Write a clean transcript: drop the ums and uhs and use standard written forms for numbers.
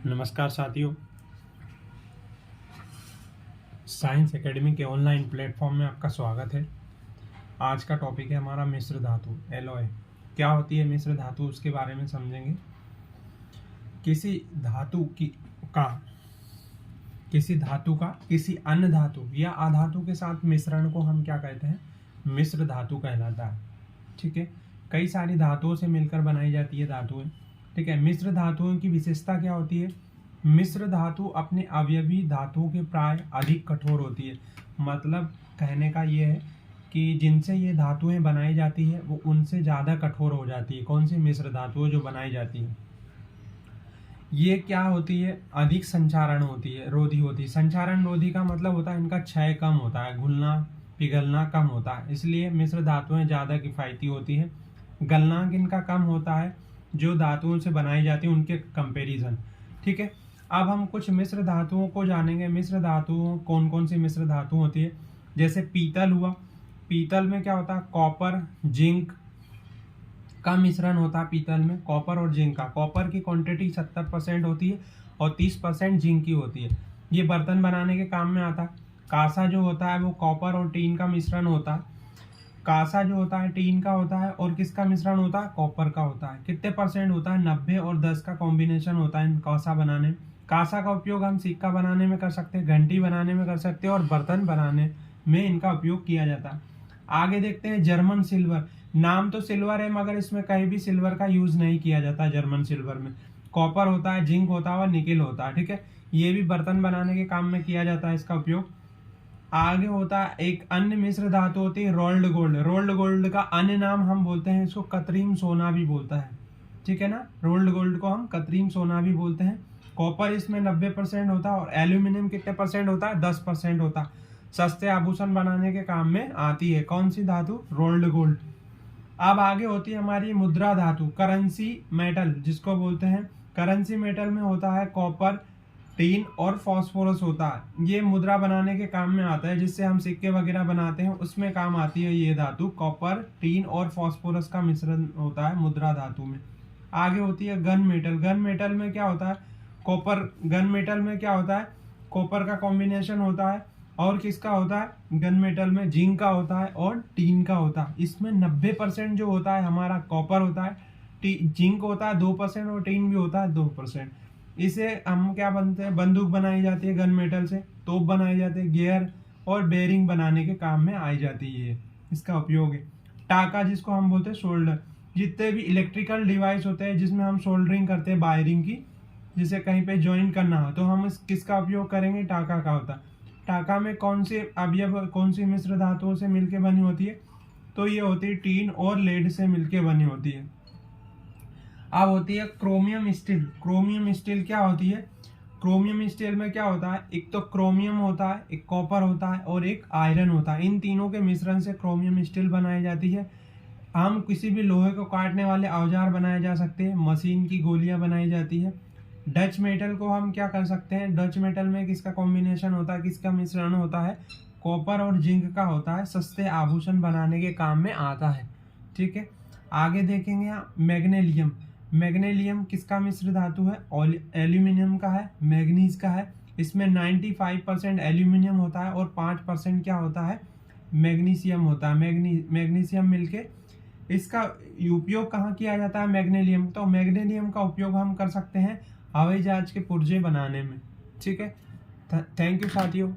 नमस्कार साथियों, science academy के ऑनलाइन प्लेटफॉर्म में आपका स्वागत है। आज का टॉपिक है हमारा मिश्र धातु एलॉय। क्या होती है मिश्र धातु, उसके बारे में समझेंगे। किसी धातु का किसी अन्य धातु या अधातु के साथ मिश्रण को हम क्या कहते हैं, मिश्र धातु कहलाता है। ठीक है, कई सारी धातुओं से मिलकर बनाई जाती है धातुएं। ठीक है, मिश्र धातुओं की विशेषता क्या होती है? मिश्र धातु अपने अवयवी धातुओं के प्राय अधिक कठोर होती है। मतलब कहने का ये है कि जिनसे ये धातुएं बनाई जाती है वो उनसे ज़्यादा कठोर हो जाती है। कौन सी मिश्र धातुएं जो बनाई जाती है, ये क्या होती है? अधिक संचारण होती है, रोधी होती है। संचारण रोधी का मतलब होता है इनका क्षय कम होता है, घुलना पिघलना कम होता है, इसलिए मिश्र धातुएं ज़्यादा किफ़ायती होती है। गलनांक इनका कम होता है जो धातुओं से बनाई जाती है उनके कंपैरिजन। ठीक है, अब हम कुछ मिश्र धातुओं को जानेंगे। मिश्र धातुओं कौन कौन सी मिश्र धातु होती है? जैसे पीतल हुआ, पीतल में क्या होता है? कॉपर जिंक का मिश्रण होता है पीतल में, कॉपर और जिंक का। कॉपर की क्वांटिटी 70% होती है और 30% जिंक की होती है। ये बर्तन बनाने के काम में आता है। कांसा जो होता है वो कॉपर और टीन का मिश्रण होता है। कांसा जो होता है टीन का होता है और किसका मिश्रण होता है? कॉपर का होता है। कितने परसेंट होता है? 90 और 10 का कॉम्बिनेशन होता है इन कांसा बनाने में। कांसा का उपयोग हम सिक्का बनाने में कर सकते हैं, घंटी बनाने में कर सकते हैं और बर्तन बनाने में इनका उपयोग किया जाता है। आगे देखते हैं जर्मन सिल्वर। नाम तो सिल्वर है मगर इसमें कहीं भी सिल्वर का यूज नहीं किया जाता। जर्मन सिल्वर में कॉपर होता है, जिंक होता है और निकेल होता है। ठीक है, ये भी बर्तन बनाने के काम में किया जाता है इसका उपयोग। आगे होता है एक अन्य मिश्र धातु होती है रोल्ड गोल्ड। रोल्ड गोल्ड का अन्य नाम हम बोलते हैं इसको कृत्रिम सोना भी बोलता है। ठीक है ना, रोल्ड गोल्ड को हम कृत्रिम सोना भी बोलते हैं। कॉपर इसमें 90% होता है और एल्यूमिनियम कितने परसेंट होता है? 10% होता है। सस्ते आभूषण बनाने के काम में आती है कौन सी धातु? Rolled gold. अब आगे होती है हमारी मुद्रा धातु, करेंसी मेटल जिसको बोलते हैं। करेंसी मेटल में होता है कॉपर, टीन और फॉस्फोरस होता है। ये मुद्रा बनाने के काम में आता है, जिससे हम सिक्के वगैरह बनाते हैं उसमें काम आती है ये धातु। कॉपर, टीन और फॉस्फोरस का मिश्रण होता है मुद्रा धातु में। आगे होती है गन मेटल। गन मेटल में क्या होता है? कॉपर। गन मेटल में क्या होता है? कॉपर का कॉम्बिनेशन होता है और किसका होता है? गन मेटल में जिंक का होता है और टीन का होता है। इसमें 90% जो होता है हमारा कॉपर होता है, जिंक होता है 2% और टीन भी होता है 2%। इसे हम क्या बनते हैं? बंदूक बनाई जाती है गन मेटल से, तोप बनाई जाती है, गियर और बेरिंग बनाने के काम में आई जाती है, इसका उपयोग है। टाका जिसको हम बोलते हैं शोल्डर। जितने भी इलेक्ट्रिकल डिवाइस होते हैं जिसमें हम सोल्डरिंग करते हैं वायरिंग की, जिसे कहीं पे ज्वाइन करना हो तो हम किसका उपयोग करेंगे? टाका का होता है। टाका में कौन से अवयव, कौन सी मिश्र धातुओं से मिलकर बनी होती है? तो ये होती है टीन और लेड से मिलकर बनी होती है। अब होती है क्रोमियम स्टील। क्रोमियम स्टील क्या होती है? क्रोमियम स्टील में क्या होता है? एक तो क्रोमियम होता है, एक कॉपर होता है और एक आयरन होता है। इन तीनों के मिश्रण से क्रोमियम स्टील बनाई जाती है। हम किसी भी लोहे को काटने वाले औजार बनाए जा सकते हैं, मशीन की गोलियां बनाई जाती है। डच मेटल को हम क्या कर सकते हैं? डच मेटल में किसका कॉम्बिनेशन होता है, किसका मिश्रण होता है? कॉपर और जिंक का होता है। सस्ते आभूषण बनाने के काम में आता है। ठीक है, आगे देखेंगे मैग्नीशियम। मैग्नीशियम किसका मिश्र धातु है? एल्यूमिनियम का है, मैग्नीज का है। इसमें 95% एल्यूमिनियम होता है और 5% क्या होता है? मैग्नीशियम होता है। मैग्नीशियम मिलके इसका उपयोग कहाँ किया जाता है? मैग्नीशियम। तो मैग्नीशियम का उपयोग हम कर सकते हैं हवाई जहाज के पुर्जे बनाने में। ठीक है, थैंक यू साथियों।